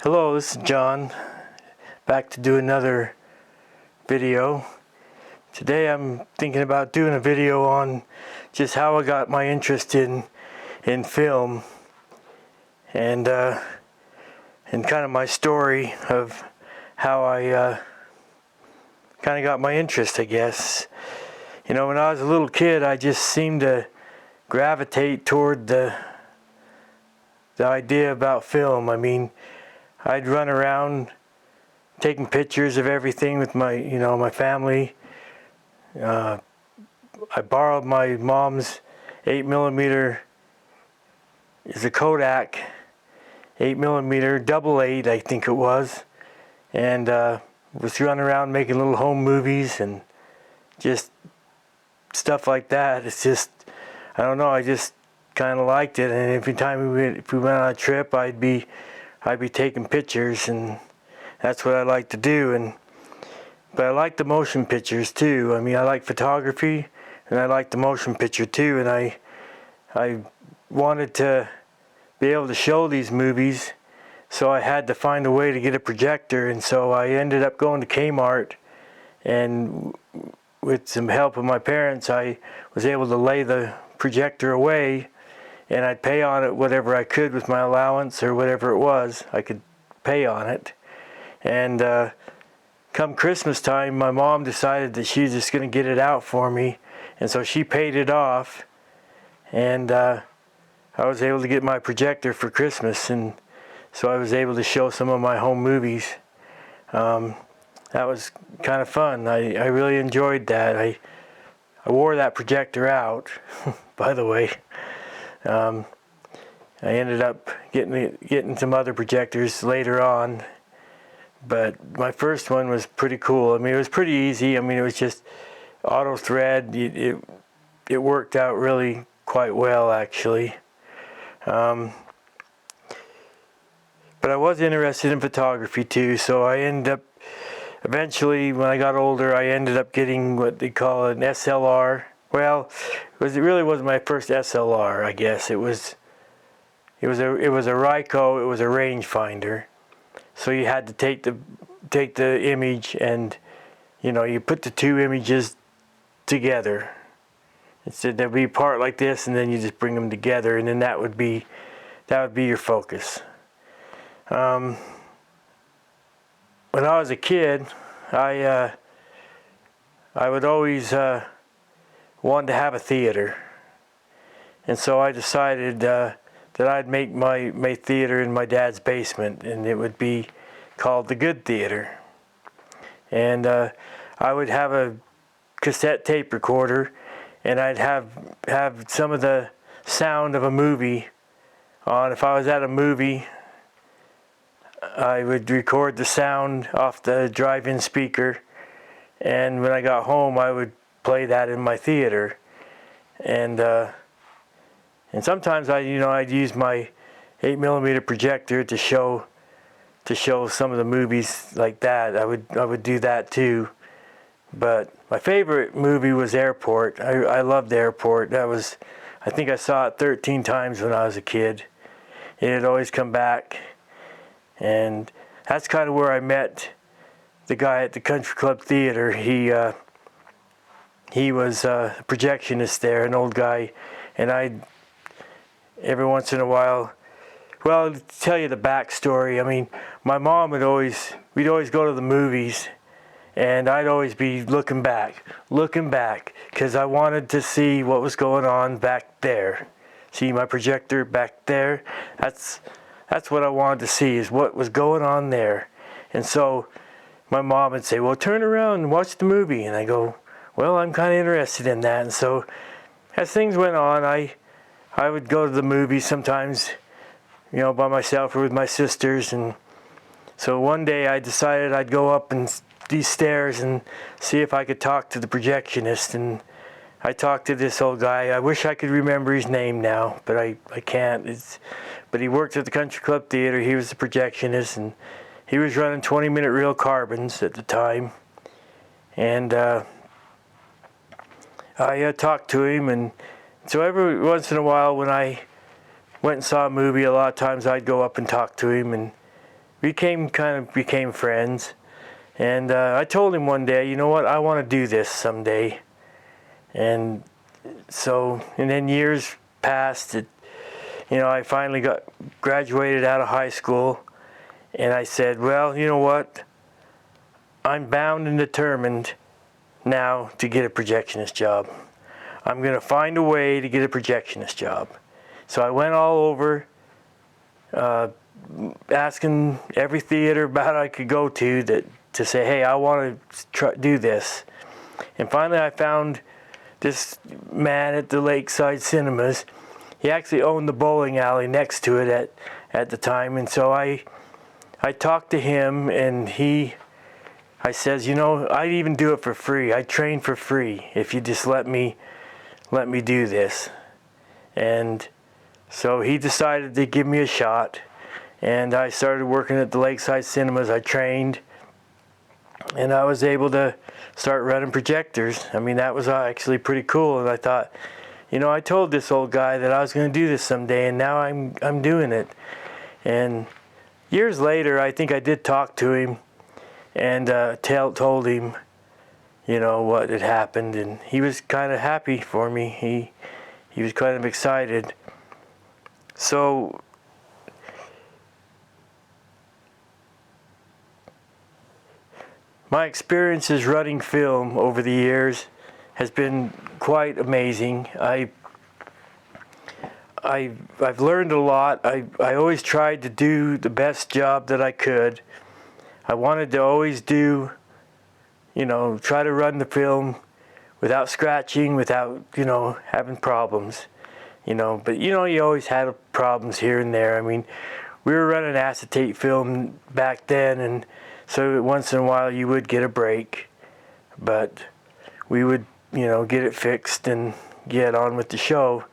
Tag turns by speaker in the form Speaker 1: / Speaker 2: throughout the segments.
Speaker 1: Hello, this is John, back to do another video. Today I'm thinking about doing a video on just how I got my interest in film and kind of my story of how I kind of got my interest, I guess. You know, when I was a little kid, I just seemed to gravitate toward the idea about film. I mean, I'd run around taking pictures of everything with my family. I borrowed my mom's 8mm, it's a Kodak 8mm, double 8 I think it was, and was running around making little home movies and just stuff like that. It's just, I don't know, I just kind of liked it, and every time if we went on a trip, I'd be taking pictures, and that's what I like to do. But I like the motion pictures too. I mean, I like photography, and I like the motion picture too. And I wanted to be able to show these movies, so I had to find a way to get a projector. And so I ended up going to Kmart, and with some help of my parents, I was able to lay the projector away, and I'd pay on it whatever I could with my allowance or whatever it was. I could pay on it. And come Christmas time, my mom decided that she was just going to get it out for me. And so she paid it off. And I was able to get my projector for Christmas. And so I was able to show some of my home movies. That was kind of fun. I really enjoyed that. I wore that projector out, by the way. I ended up getting some other projectors later on, but my first one was pretty cool. I mean, it was pretty easy. I mean, it was just auto thread. It worked out really quite well, actually. But I was interested in photography too, so I ended up eventually, when I got older, I ended up getting what they call an SLR. Well, it really wasn't my first SLR, I guess. It was a Ryko. It was a rangefinder. So you had to take the image, and you put the two images together. Instead, there'd be a part like this, and then you just bring them together, and then that would be your focus. When I was a kid, I would always wanted to have a theater, and so I decided that I'd make my theater in my dad's basement, and it would be called the Good Theater. And I would have a cassette tape recorder, and I'd have some of the sound of a movie on. If I was at a movie, I would record the sound off the drive-in speaker, and when I got home, I would play that in my theater. And sometimes I'd use my 8mm projector to show some of the movies like that. I would do that too. But my favorite movie was Airport. I loved Airport. I think I saw it 13 times when I was a kid. It had always come back. And that's kind of where I met the guy at the Country Club Theater. He was a projectionist there, an old guy, and every once in a while, well, to tell you the backstory, I mean, my mom we'd always go to the movies, and I'd always be looking back, because I wanted to see what was going on back there. See my projector back there? That's what I wanted to see, is what was going on there. And so my mom would say, well, turn around and watch the movie. And I go, well, I'm kind of interested in that. And so as things went on, I would go to the movies sometimes, by myself or with my sisters. And so one day I decided I'd go up these stairs and see if I could talk to the projectionist. And I talked to this old guy. I wish I could remember his name now, but I can't. But he worked at the Country Club Theater. He was the projectionist, and he was running 20-minute reel carbons at the time. And I talked to him, and so every once in a while when I went and saw a movie, a lot of times I'd go up and talk to him, and became friends. And I told him one day, you know what, I want to do this someday. And and then years passed. I finally graduated out of high school, and I said, well, you know what, I'm bound and determined now to get a projectionist job. I'm going to find a way to get a projectionist job. So I went all over, asking every theater about I could go to say, hey, I want to do this. And finally I found this man at the Lakeside Cinemas. He actually owned the bowling alley next to it at the time. And so I talked to him, and I says, I'd even do it for free. I'd train for free if you just let me do this. And so he decided to give me a shot, and I started working at the Lakeside Cinemas. I trained, and I was able to start running projectors. I mean, that was actually pretty cool. And I thought, I told this old guy that I was going to do this someday, and now I'm doing it. And years later, I think I did talk to him and told him, what had happened, and he was kind of happy for me. He was kind of excited. So my experiences running film over the years has been quite amazing. I've learned a lot. I always tried to do the best job that I could. I wanted to always try to run the film without scratching, without, having problems. But you always had problems here and there. I mean, we were running acetate film back then, and so once in a while you would get a break, but we would, get it fixed and get on with the show.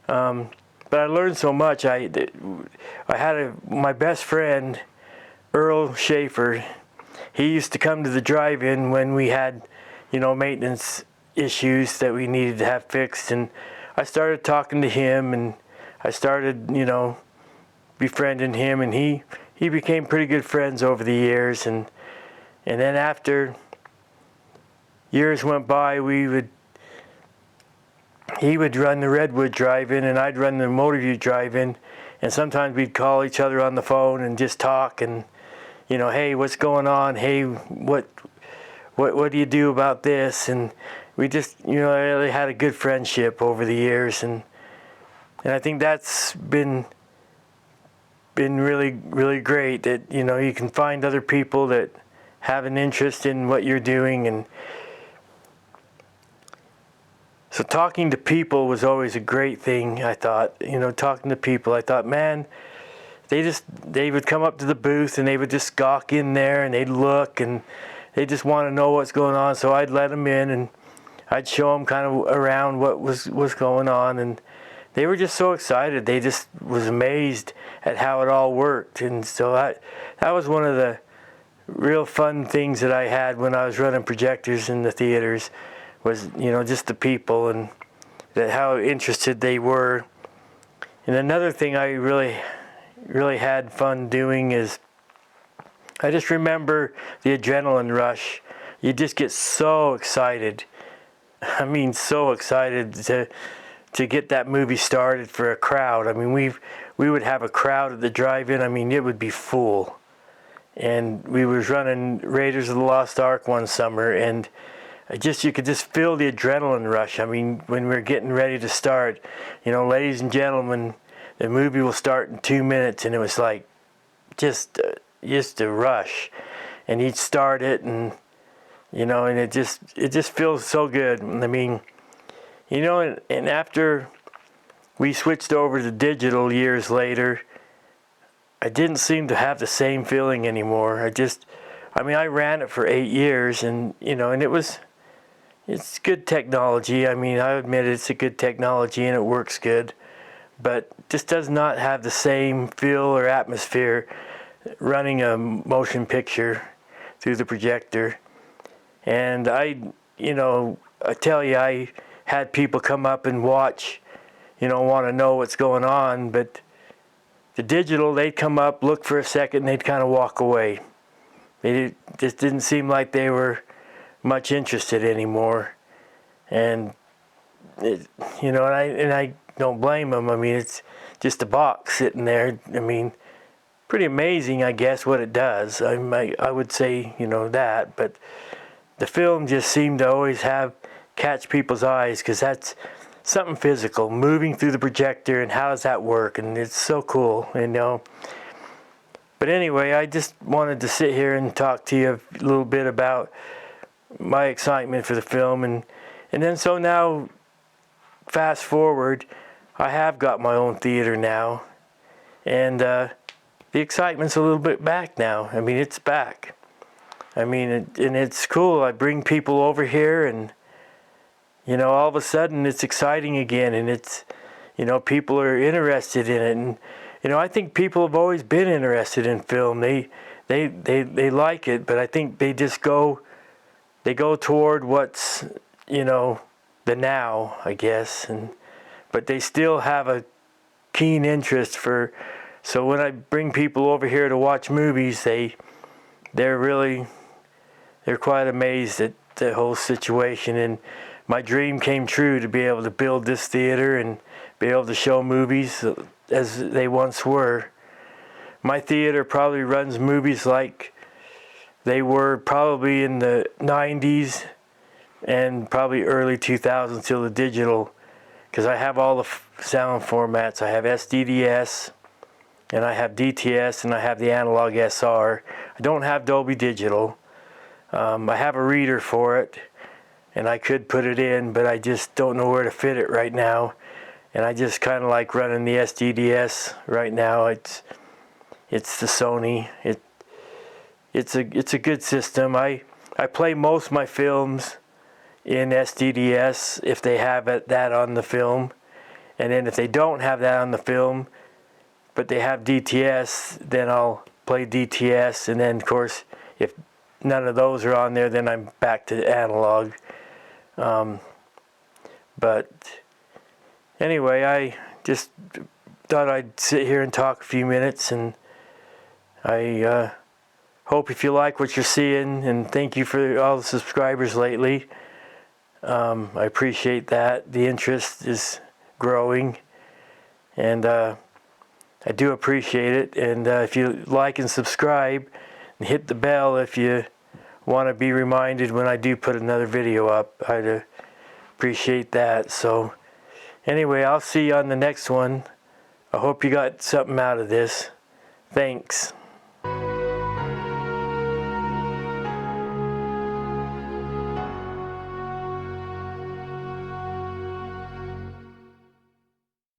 Speaker 1: But I learned so much. I had my best friend, Earl Schaefer. He used to come to the drive-in when we had, maintenance issues that we needed to have fixed, and I started talking to him, and I started, befriending him, and he became pretty good friends over the years, and then after years went by, he would run the Redwood drive-in, and I'd run the Motorview drive-in, and sometimes we'd call each other on the phone and just talk, and hey, what's going on? Hey, what do you do about this? And we just, really had a good friendship over the years, and I think that's been really, really great that, you can find other people that have an interest in what you're doing. And so talking to people was always a great thing, I thought. Talking to people, I thought, man, they would come up to the booth and they would just gawk in there and they'd look and they just want to know what's going on. So I'd let them in and I'd show them kind of around what was going on, and they were just so excited. They just was amazed at how it all worked. And so that was one of the real fun things that I had when I was running projectors in the theaters, was, just the people and how interested they were. And another thing I really had fun doing is, I just remember the adrenaline rush. You just get so excited. I mean, so excited to get that movie started for a crowd. I mean, we would have a crowd at the drive-in. I mean, it would be full. And we was running Raiders of the Lost Ark one summer, and you could just feel the adrenaline rush. I mean, when we were getting ready to start, ladies and gentlemen, the movie will start in 2 minutes, and it was like just a rush. And he'd start it, and and it just feels so good. I mean, and after we switched over to digital years later, I didn't seem to have the same feeling anymore. I ran it for 8 years, and and it's good technology. I mean, I admit it's a good technology and it works good, but just does not have the same feel or atmosphere running a motion picture through the projector. And I tell you, I had people come up and watch, want to know what's going on, but The digital, they'd come up, look for a second, and they'd kind of walk away. They just didn't seem like they were much interested anymore. And and I don't blame them. I mean, it's just a box sitting there. I mean, pretty amazing, I guess, what it does. I would say, that, but the film just seemed to always catch people's eyes, because that's something physical, moving through the projector, and how does that work? And it's so cool, But anyway, I just wanted to sit here and talk to you a little bit about my excitement for the film, and then so now, fast forward, I have got my own theater now, and the excitement's a little bit back now. I mean, it's back. I mean, and it's cool. I bring people over here, and all of a sudden it's exciting again, and it's people are interested in it, and I think people have always been interested in film. They like it, but I think they just go toward what's the now, I guess, but they still have a keen interest for. So when I bring people over here to watch movies, they're quite amazed at the whole situation. And my dream came true, to be able to build this theater and be able to show movies as they once were. My theater probably runs movies like they were probably in the 90s and probably early 2000s till the digital, because I have all the sound formats. I have SDDS, and I have DTS, and I have the analog SR. I don't have Dolby Digital. I have a reader for it, and I could put it in, but I just don't know where to fit it right now. And I just kind of like running the SDDS right now. It's the Sony. It's a good system. I play most of my films in SDDS if they have that on the film, and then if they don't have that on the film but they have DTS, then I'll play DTS, and then of course if none of those are on there, then I'm back to analog. But anyway, I just thought I'd sit here and talk a few minutes, and I hope if you like what you're seeing, and thank you for all the subscribers lately. I appreciate that. The interest is growing, and I do appreciate it. And if you like and subscribe, and hit the bell if you want to be reminded when I do put another video up, I'd appreciate that. So anyway, I'll see you on the next one. I hope you got something out of this. Thanks.